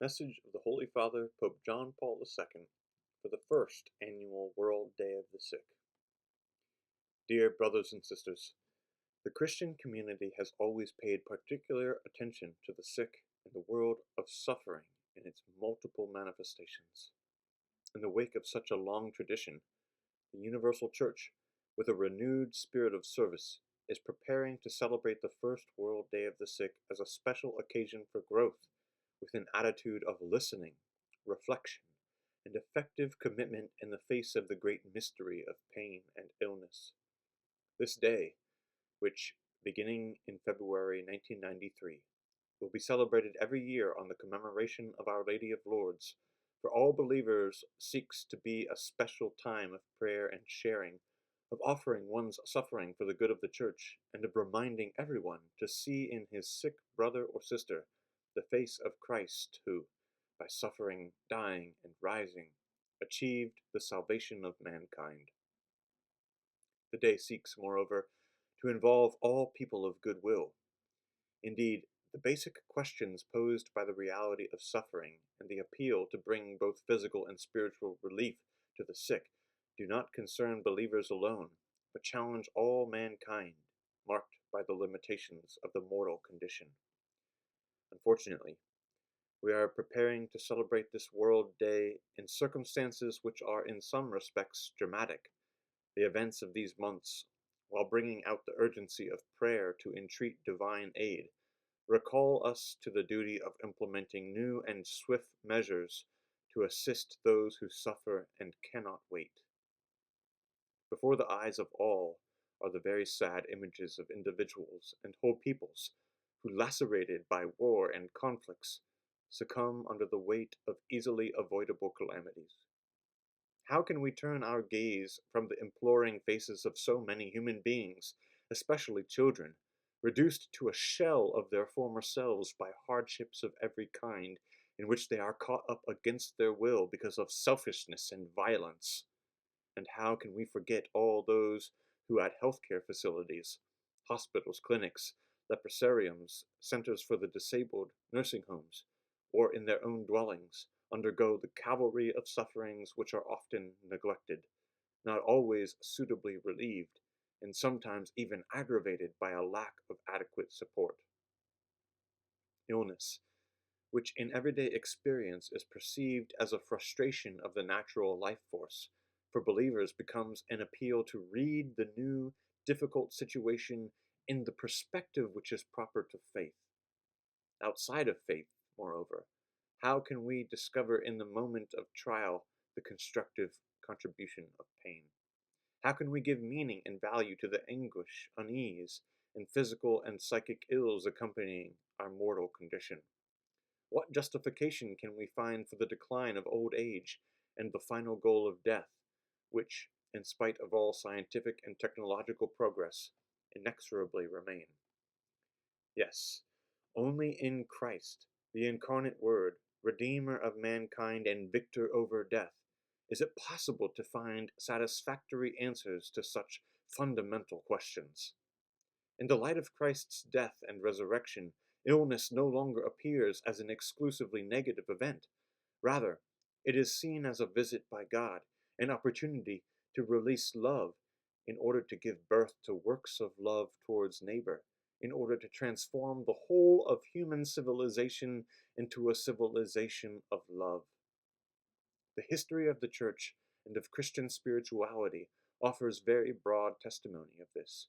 Message of the Holy Father, Pope John Paul II, for the first annual World Day of the Sick. Dear brothers and sisters, the Christian community has always paid particular attention to the sick and the world of suffering in its multiple manifestations. In the wake of such a long tradition, the Universal Church, with a renewed spirit of service, is preparing to celebrate the first World Day of the Sick as a special occasion for growth, with an attitude of listening, reflection, and effective commitment in the face of the great mystery of pain and illness. This day, which, beginning in February 1993, will be celebrated every year on the commemoration of Our Lady of Lourdes, for all believers seeks to be a special time of prayer and sharing, of offering one's suffering for the good of the Church, and of reminding everyone to see in his sick brother or sister the face of Christ who, by suffering, dying, and rising, achieved the salvation of mankind. The day seeks, moreover, to involve all people of goodwill. Indeed, the basic questions posed by the reality of suffering and the appeal to bring both physical and spiritual relief to the sick do not concern believers alone, but challenge all mankind, marked by the limitations of the mortal condition. Unfortunately, we are preparing to celebrate this World Day in circumstances which are in some respects dramatic. The events of these months, while bringing out the urgency of prayer to entreat divine aid, recall us to the duty of implementing new and swift measures to assist those who suffer and cannot wait. Before the eyes of all are the very sad images of individuals and whole peoples who, lacerated by war and conflicts, succumb under the weight of easily avoidable calamities. How can we turn our gaze from the imploring faces of so many human beings, especially children, reduced to a shell of their former selves by hardships of every kind, in which they are caught up against their will because of selfishness and violence? And how can we forget all those who at healthcare facilities, hospitals, clinics, leprosariums, centers for the disabled, nursing homes, or in their own dwellings, undergo the cavalry of sufferings which are often neglected, not always suitably relieved, and sometimes even aggravated by a lack of adequate support? Illness, which in everyday experience is perceived as a frustration of the natural life force, for believers becomes an appeal to read the new, difficult situation in the perspective which is proper to faith. Outside of faith, moreover, how can we discover in the moment of trial the constructive contribution of pain? How can we give meaning and value to the anguish, unease, and physical and psychic ills accompanying our mortal condition? What justification can we find for the decline of old age and the final goal of death, which, in spite of all scientific and technological progress, inexorably remain? Yes, only in Christ, the incarnate Word, Redeemer of mankind and victor over death, is it possible to find satisfactory answers to such fundamental questions. In the light of Christ's death and resurrection, illness no longer appears as an exclusively negative event. Rather, it is seen as a visit by God, an opportunity to release love in order to give birth to works of love towards neighbor, in order to transform the whole of human civilization into a civilization of love. The history of the Church and of Christian spirituality offers very broad testimony of this.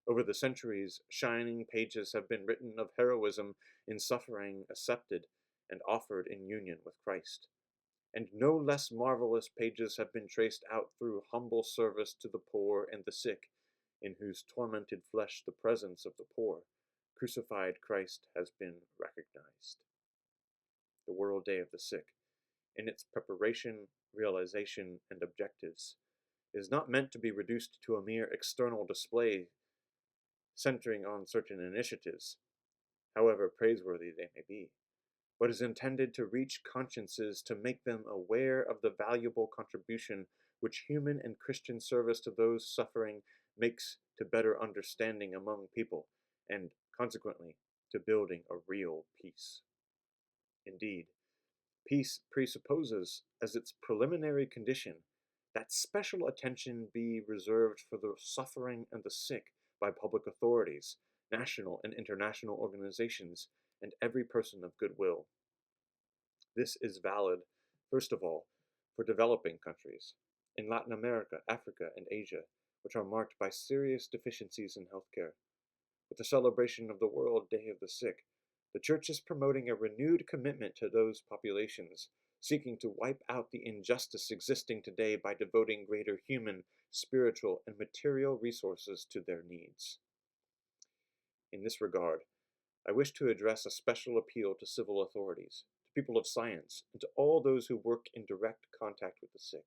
Over the centuries, shining pages have been written of heroism in suffering accepted and offered in union with Christ. And no less marvelous pages have been traced out through humble service to the poor and the sick, in whose tormented flesh the presence of the poor, crucified Christ has been recognized. The World Day of the Sick, in its preparation, realization, and objectives, is not meant to be reduced to a mere external display centering on certain initiatives, however praiseworthy they may be, but is intended to reach consciences to make them aware of the valuable contribution which human and Christian service to those suffering makes to better understanding among people, and, consequently, to building a real peace. Indeed, Peace presupposes, as its preliminary condition, that special attention be reserved for the suffering and the sick by public authorities, national and international organizations, and every person of goodwill. This is valid, first of all, for developing countries in Latin America, Africa, and Asia, which are marked by serious deficiencies in healthcare. With the celebration of the World Day of the Sick, the Church is promoting a renewed commitment to those populations, seeking to wipe out the injustice existing today by devoting greater human, spiritual, and material resources to their needs. In this regard, I wish to address a special appeal to civil authorities, to people of science, and to all those who work in direct contact with the sick.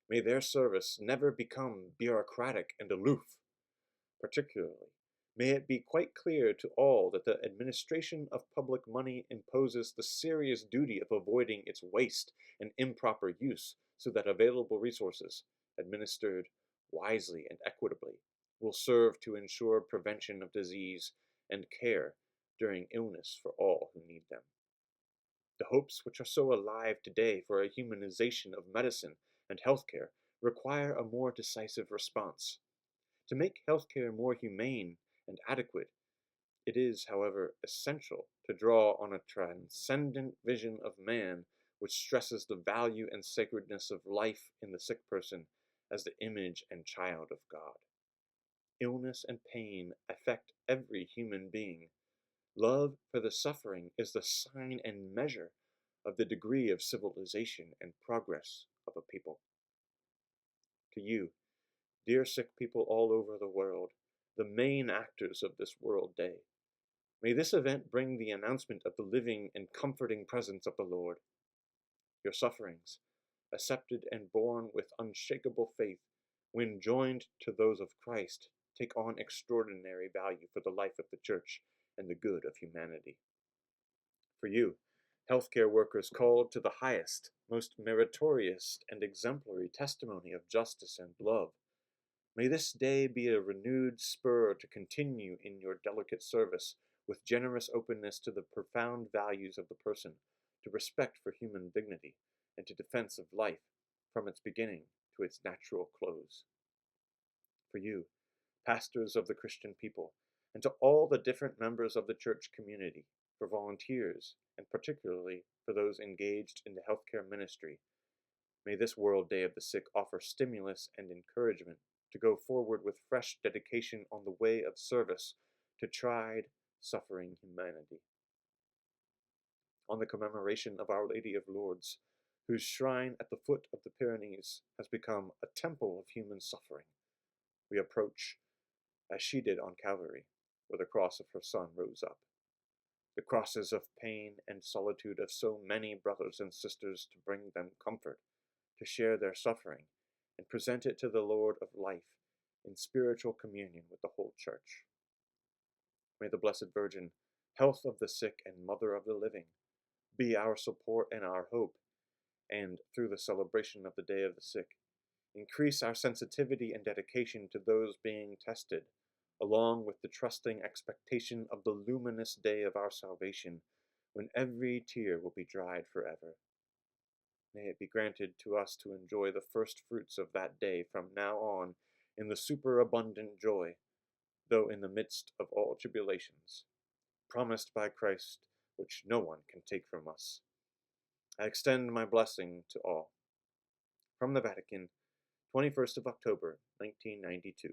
May their service never become bureaucratic and aloof. Particularly, may it be quite clear to all that the administration of public money imposes the serious duty of avoiding its waste and improper use, so that available resources, administered wisely and equitably, will serve to ensure prevention of disease and care during illness for all who need them. The hopes which are so alive today for a humanization of medicine and healthcare require a more decisive response. To make healthcare more humane and adequate, it is, however, essential to draw on a transcendent vision of man which stresses the value and sacredness of life in the sick person as the image and child of God. Illness and pain affect every human being. Love for the suffering is the sign and measure of the degree of civilization and progress of a people. To you, dear sick people all over the world, the main actors of this World Day, may this event bring the announcement of the living and comforting presence of the Lord. Your sufferings, accepted and borne with unshakable faith, when joined to those of Christ, take on extraordinary value for the life of the Church and the good of humanity. For you, healthcare workers called to the highest, most meritorious and exemplary testimony of justice and love, may this day be a renewed spur to continue in your delicate service with generous openness to the profound values of the person, to respect for human dignity, and to defense of life from its beginning to its natural close. For you, pastors of the Christian people, and to all the different members of the church community, for volunteers, and particularly for those engaged in the healthcare ministry, may this World Day of the Sick offer stimulus and encouragement to go forward with fresh dedication on the way of service to tried, suffering humanity. On the commemoration of Our Lady of Lourdes, whose shrine at the foot of the Pyrenees has become a temple of human suffering, we approach, as she did on Calvary, where the cross of her Son rose up. The crosses of pain and solitude of so many brothers and sisters to bring them comfort, to share their suffering, and present it to the Lord of life in spiritual communion with the whole Church. May the Blessed Virgin, health of the sick and mother of the living, be our support and our hope, and, through the celebration of the Day of the Sick, increase our sensitivity and dedication to those being tested, along with the trusting expectation of the luminous day of our salvation, when every tear will be dried forever. May it be granted to us to enjoy the first fruits of that day from now on in the superabundant joy, though in the midst of all tribulations, promised by Christ, which no one can take from us. I extend my blessing to all. From the Vatican, 21st of October, 1992.